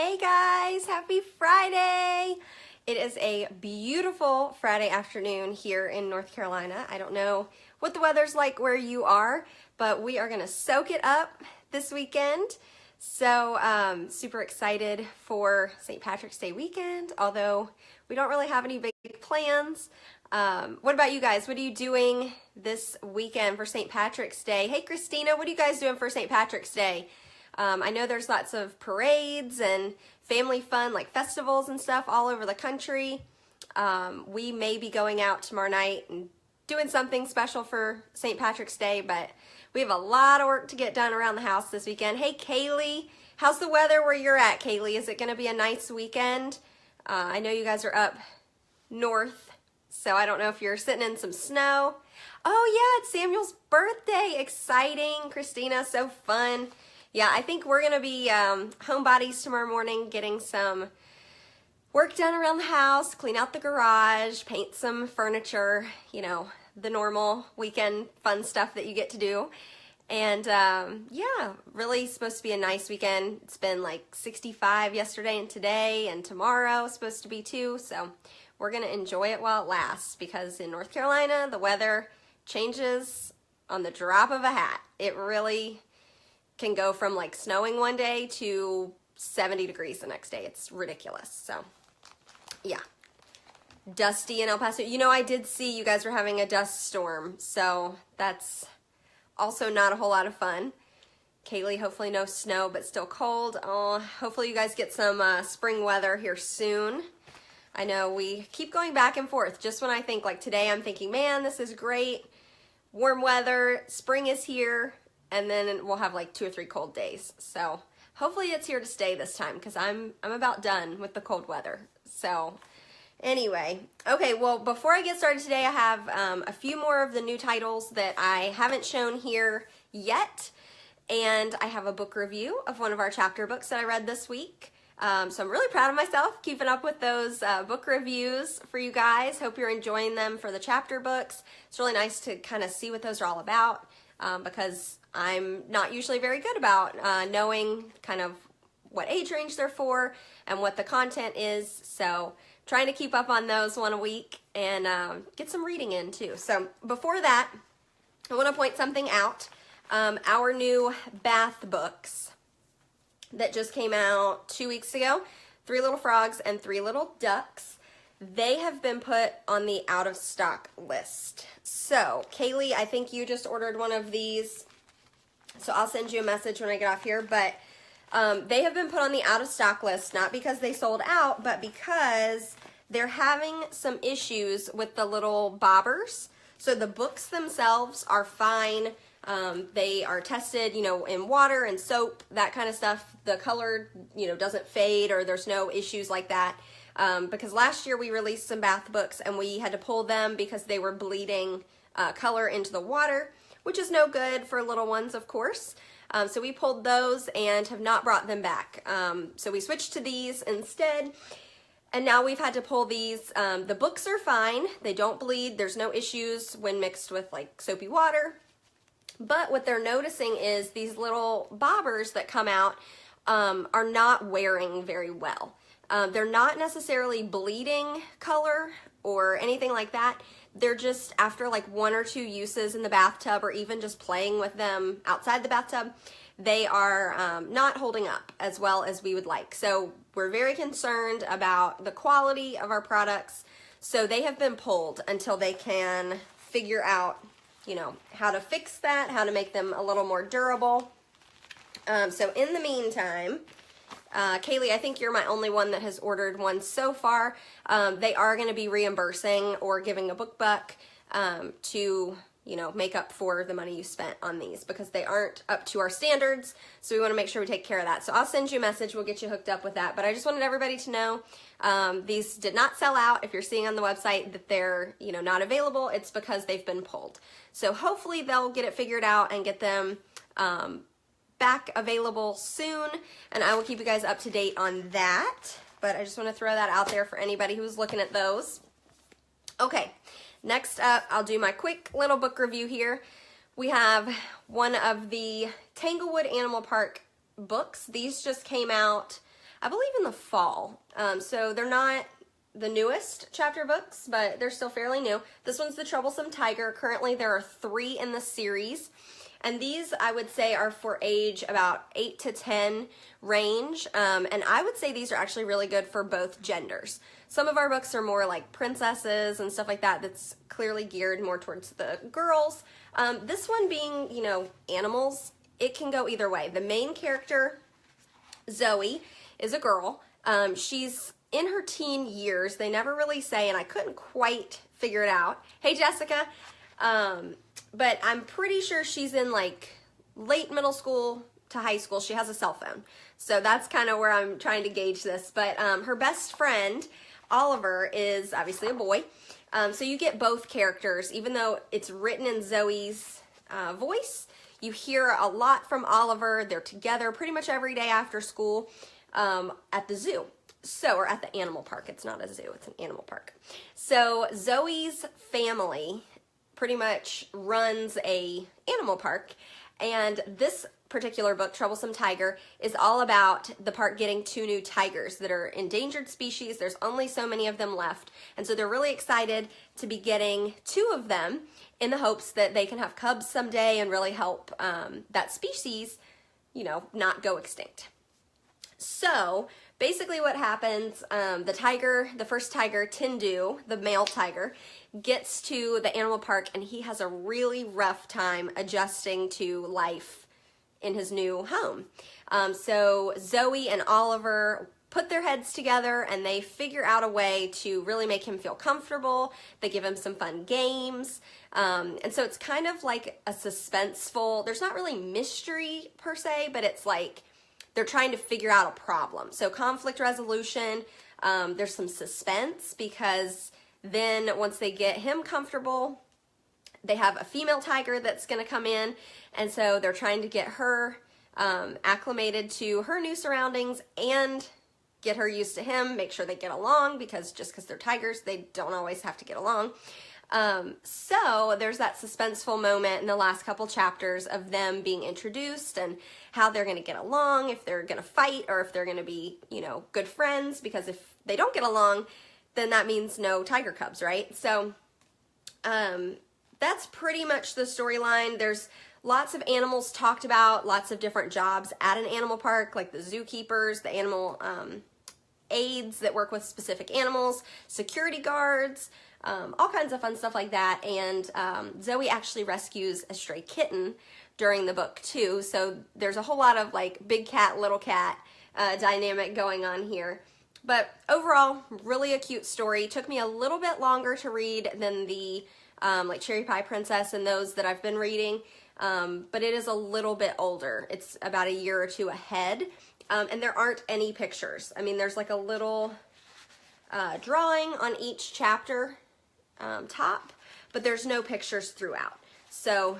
Hey guys, happy Friday! It is a beautiful Friday afternoon here in North Carolina. I don't know what the weather's like where you are, but we are going to soak it up this weekend. So super excited for St. Patrick's Day weekend, although we don't really have any big plans. What about you guys? What are you doing this weekend for St. Patrick's Day? Hey Christina, what are you guys doing for St. Patrick's Day? I know there's lots of parades and family fun, like festivals and stuff all over the country. We may be going out tomorrow night and doing something special for St. Patrick's Day, but we have a lot of work to get done around the house this weekend. Hey Kaylee, how's the weather where you're at, Kaylee? Is it going to be a nice weekend? I know you guys are up north, so I don't know if you're sitting in some snow. Oh yeah, it's Samuel's birthday. Exciting, Christina, so fun. Yeah, I think we're going to be homebodies tomorrow morning, getting some work done around the house, clean out the garage, paint some furniture, you know, the normal weekend fun stuff that you get to do. And yeah, really supposed to be a nice weekend. It's been like 65 yesterday and today, and tomorrow is supposed to be too. So we're going to enjoy it while it lasts, because in North Carolina, the weather changes on the drop of a hat. It really can go from like snowing one day to 70 degrees the next day. It's ridiculous. So yeah, dusty in El Paso. You know, I did see you guys were having a dust storm, so that's also not a whole lot of fun. Kaylee, hopefully no snow, but still cold. Oh, hopefully you guys get some spring weather here soon. I know we keep going back and forth. Just when I think, like today, I'm thinking, man, this is great. Warm weather, spring is here. And then we'll have like 2 or 3 cold days. So hopefully it's here to stay this time, because I'm about done with the cold weather. So anyway, okay, well, before I get started today, I have a few more of the new titles that I haven't shown here yet. And I have a book review of one of our chapter books that I read this week. So I'm really proud of myself keeping up with those book reviews for you guys. Hope you're enjoying them for the chapter books. It's really nice to kind of see what those are all about, because I'm not usually very good about knowing kind of what age range they're for and what the content is. So trying to keep up on those one a week and get some reading in too. So before that, I want to point something out. Our new bath books that just came out 2 weeks ago, 3 Little Frogs and 3 Little Ducks, they have been put on the out of stock list. So Kaylee, I think you just ordered one of these, so I'll send you a message when I get off here, but they have been put on the out of stock list, not because they sold out, but because they're having some issues with the little bobbers. So the books themselves are fine. They are tested, you know, in water and soap, that kind of stuff. The color, you know, doesn't fade, or there's no issues like that. Because last year we released some bath books and we had to pull them because they were bleeding color into the water, which is no good for little ones, of course. So we pulled those and have not brought them back. So we switched to these instead. And now we've had to pull these. The books are fine. They don't bleed. There's no issues when mixed with like soapy water. But what they're noticing is these little bobbers that come out are not wearing very well. They're not necessarily bleeding color or anything like that. They're just, after like 1 or 2 uses in the bathtub, or even just playing with them outside the bathtub, they are not holding up as well as we would like. So we're very concerned about the quality of our products. So they have been pulled until they can figure out, you know, how to fix that, how to make them a little more durable. So in the meantime, Kaylee, I think you're my only one that has ordered one so far. They are going to be reimbursing or giving a book buck to, you know, make up for the money you spent on these, because they aren't up to our standards. So we want to make sure we take care of that. So I'll send you a message. We'll get you hooked up with that. But I just wanted everybody to know these did not sell out. If you're seeing on the website that they're, you know, not available, it's because they've been pulled. So hopefully they'll get it figured out and get them back available soon, and I will keep you guys up to date on that. But I just want to throw that out there for anybody who's looking at those. Okay, next up, I'll do my quick little book review here. We have one of the Tanglewood Animal Park books. These just came out I believe in the fall. So they're not the newest chapter books, but they're still fairly new. This one's the Troublesome Tiger. Currently there are 3 in the series. And these, I would say, are for age about 8 to 10 range. And I would say these are actually really good for both genders. Some of our books are more like princesses and stuff like that. That's clearly geared more towards the girls. This one being, you know, animals, it can go either way. The main character, Zoe, is a girl. She's in her teen years. They never really say, and I couldn't quite figure it out. Hey, Jessica. But I'm pretty sure she's in like late middle school to high school. She has a cell phone. So that's kind of where I'm trying to gauge this. But her best friend, Oliver, is obviously a boy. So you get both characters. Even though it's written in Zoe's voice, you hear a lot from Oliver. They're together pretty much every day after school at the zoo. So, or at the animal park. It's not a zoo, it's an animal park. So Zoe's family pretty much runs a animal park, and this particular book, Troublesome Tiger, is all about the park getting 2 new tigers that are endangered species. There's only so many of them left, and so they're really excited to be getting 2 of them in the hopes that they can have cubs someday and really help that species, you know, not go extinct. So basically what happens, the first tiger, Tindu, the male tiger, gets to the animal park, and he has a really rough time adjusting to life in his new home. So Zoe and Oliver put their heads together, and they figure out a way to really make him feel comfortable. They give him some fun games. And so it's kind of like a suspenseful, there's not really mystery per se, but it's like they're trying to figure out a problem. So conflict resolution, there's some suspense, because then once they get him comfortable, they have a female tiger that's going to come in, and so they're trying to get her acclimated to her new surroundings and get her used to him, make sure they get along, because just because they're tigers, they don't always have to get along. So there's that suspenseful moment in the last couple chapters of them being introduced and how they're going to get along, if they're going to fight or if they're going to be, you know, good friends, because if they don't get along, then that means no tiger cubs, right? So that's pretty much the storyline. There's lots of animals talked about, lots of different jobs at an animal park, like the zookeepers, the animal aides that work with specific animals, security guards, all kinds of fun stuff like that. And Zoe actually rescues a stray kitten during the book too. So there's a whole lot of like big cat, little cat dynamic going on here. But overall, really a cute story. Took me a little bit longer to read than the like Cherry Pie Princess and those that I've been reading. But it is a little bit older. It's about a year or 2 ahead. And there aren't any pictures. I mean, there's like a little drawing on each chapter top, but there's no pictures throughout. So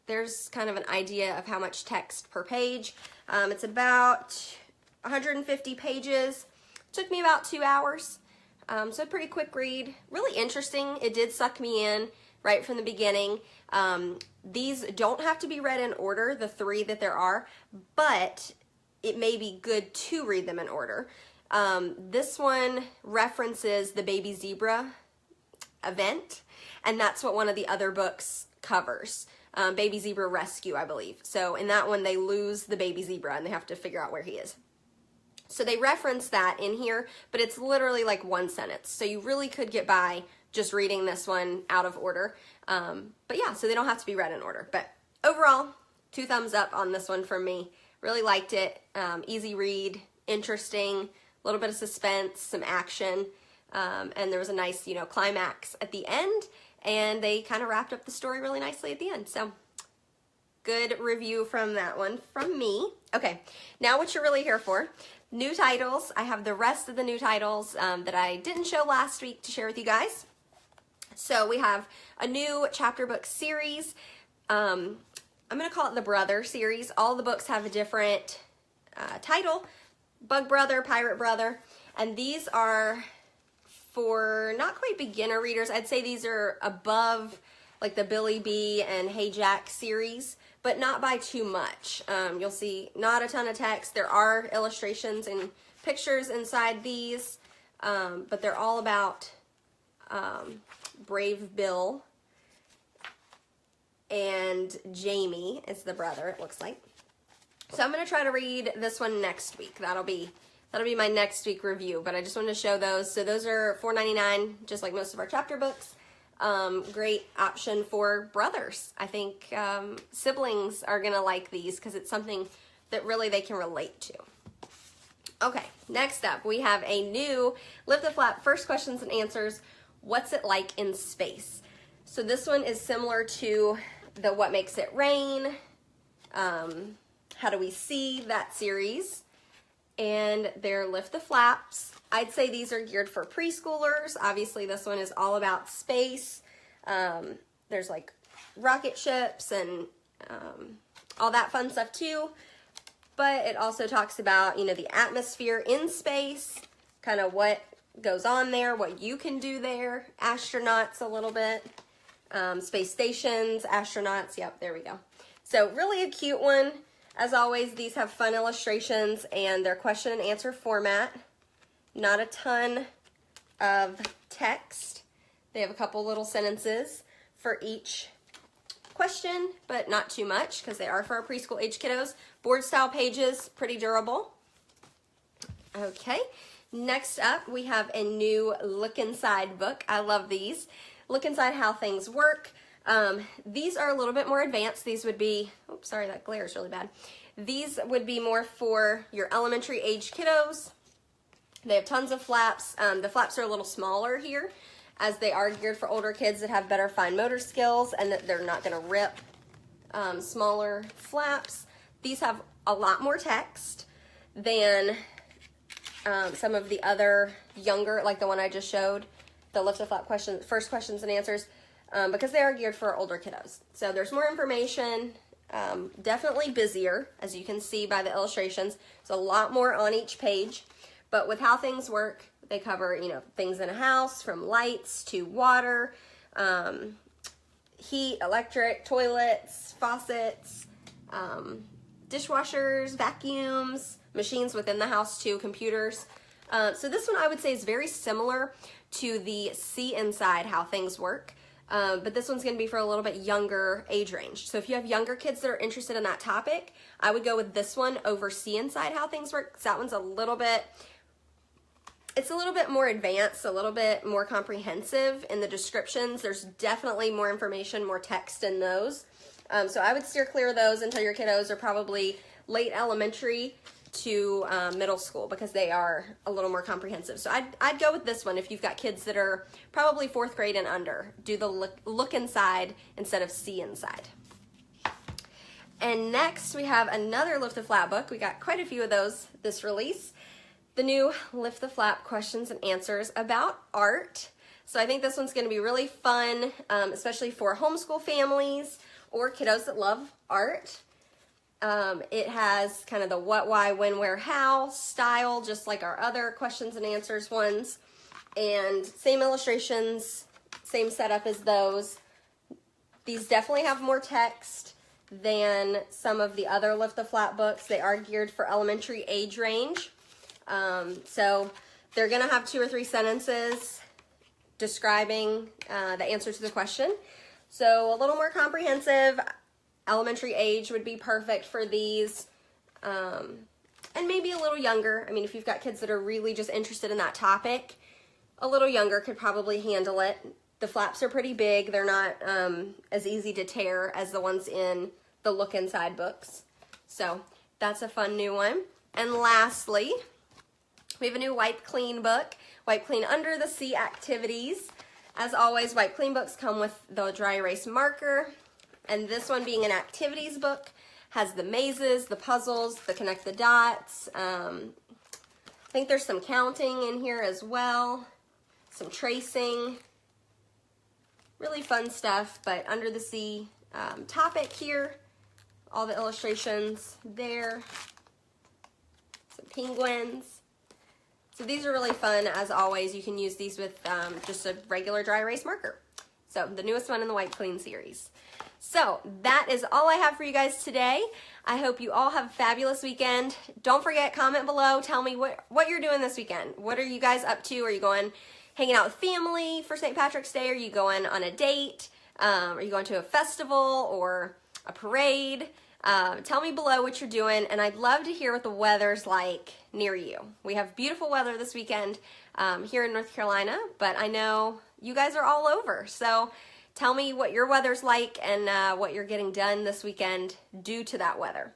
there's kind of an idea of how much text per page. It's about 150 pages. Took me about 2 hours. So a pretty quick read. Really interesting. It did suck me in right from the beginning. These don't have to be read in order, the 3 that there are, but it may be good to read them in order. This one references the baby zebra event, and that's what one of the other books covers. Baby zebra rescue, I believe. So in that one, they lose the baby zebra and they have to figure out where he is. So they reference that in here, but it's literally like 1 sentence. So you really could get by just reading this one out of order. But yeah, so they don't have to be read in order. But overall, 2 thumbs up on this one from me. Really liked it. Easy read, interesting, a little bit of suspense, some action, and there was a nice, you know, climax at the end, and they kind of wrapped up the story really nicely at the end. So good review from that one from me. Okay, now what you're really here for. New titles. I have the rest of the new titles that I didn't show last week to share with you guys. So we have a new chapter book series. I'm going to call it the Brother series. All the books have a different title. Bug Brother, Pirate Brother. And these are for not quite beginner readers. I'd say these are above like the Billy B and Hey Jack series. but not by too much. You'll see not a ton of text. There are illustrations and pictures inside these, but they're all about Brave Bill, and Jamie is the brother, it looks like. So I'm going to try to read this one next week. That'll be my next week review, but I just wanted to show those. So those are $4.99, just like most of our chapter books. Great option for brothers. I think siblings are going to like these because it's something that really they can relate to. Okay, next up we have a new Lift the Flap First Questions and Answers. What's it like in space? So this one is similar to the What Makes It Rain, How Do We See, that series, and they're Lift the Flaps. I'd say these are geared for preschoolers. Obviously this one is all about space. There's like rocket ships and all that fun stuff too, but it also talks about, you know, the atmosphere in space, kind of what goes on there, what you can do there, astronauts a little bit. Space stations, astronauts, yep, there we go. So really a cute one. As always, these have fun illustrations and they're question and answer format. Not a ton of text. They have a couple little sentences for each question, but not too much because they are for our preschool age kiddos. Board style pages, pretty durable. Okay, next up we have a new Look Inside book. I love these. Look Inside How Things Work. These are a little bit more advanced. These would be, oops, sorry, that glare is really bad. These would be more for your elementary age kiddos. They have tons of flaps. The flaps are a little smaller here as they are geared for older kids that have better fine motor skills and that they're not going to rip. Smaller flaps. These have a lot more text than some of the other younger, like the one I just showed. The Lift the Flap questions, First Questions and Answers, because they are geared for older kiddos. So there's more information, definitely busier, as you can see by the illustrations. There's a lot more on each page, but with How Things Work, they cover, you know, things in a house, from lights to water, heat, electric, toilets, faucets, dishwashers, vacuums, machines within the house too, computers. So this one I would say is very similar to the See Inside How Things Work, but this one's going to be for a little bit younger age range. So if you have younger kids that are interested in that topic, I would go with this one over See Inside How Things Work, because that one's a little bit more advanced, a little bit more comprehensive in the descriptions. There's definitely more information, more text in those. So I would steer clear of those until your kiddos are probably late elementary to middle school, because they are a little more comprehensive. So I'd go with this one if you've got kids that are probably 4th grade and under. Do the look inside instead of See Inside. And next we have another Lift the Flap book. We got quite a few of those this release. The new Lift the Flap Questions and Answers about art. So I think this one's going to be really fun, especially for homeschool families or kiddos that love art. It has kind of the what, why, when, where, how style, just like our other questions and answers ones. And same illustrations, same setup as those. These definitely have more text than some of the other Lift the Flap books. They are geared for elementary age range. So they're going to have 2 or 3 sentences describing the answer to the question. So a little more comprehensive. Elementary age would be perfect for these, and maybe a little younger. I mean, if you've got kids that are really just interested in that topic, a little younger could probably handle it. The flaps are pretty big. They're not as easy to tear as the ones in the Look Inside books. So that's a fun new one. And lastly, we have a new Wipe Clean book, Wipe Clean Under the Sea Activities. As always, Wipe Clean books come with the dry erase marker. And this one, being an activities book, has the mazes, the puzzles, the connect the dots. I think there's some counting in here as well, some tracing. Really fun stuff, but under the sea topic here. All the illustrations there. Some penguins. So these are really fun. As always, you can use these with just a regular dry erase marker. So the newest one in the Wipe Clean series. So that is all I have for you guys today. I hope you all have a fabulous weekend. Don't forget, comment below. Tell me what you're doing this weekend. What are you guys up to? Are you going hanging out with family for St. Patrick's Day? Are you going on a date? Are you going to a festival or a parade? Tell me below what you're doing, and I'd love to hear what the weather's like near you. We have beautiful weather this weekend here in North Carolina, but I know you guys are all over. So tell me what your weather's like and what you're getting done this weekend due to that weather.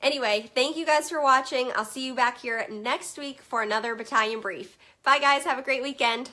Anyway, thank you guys for watching. I'll see you back here next week for another Battalion Brief. Bye guys, have a great weekend.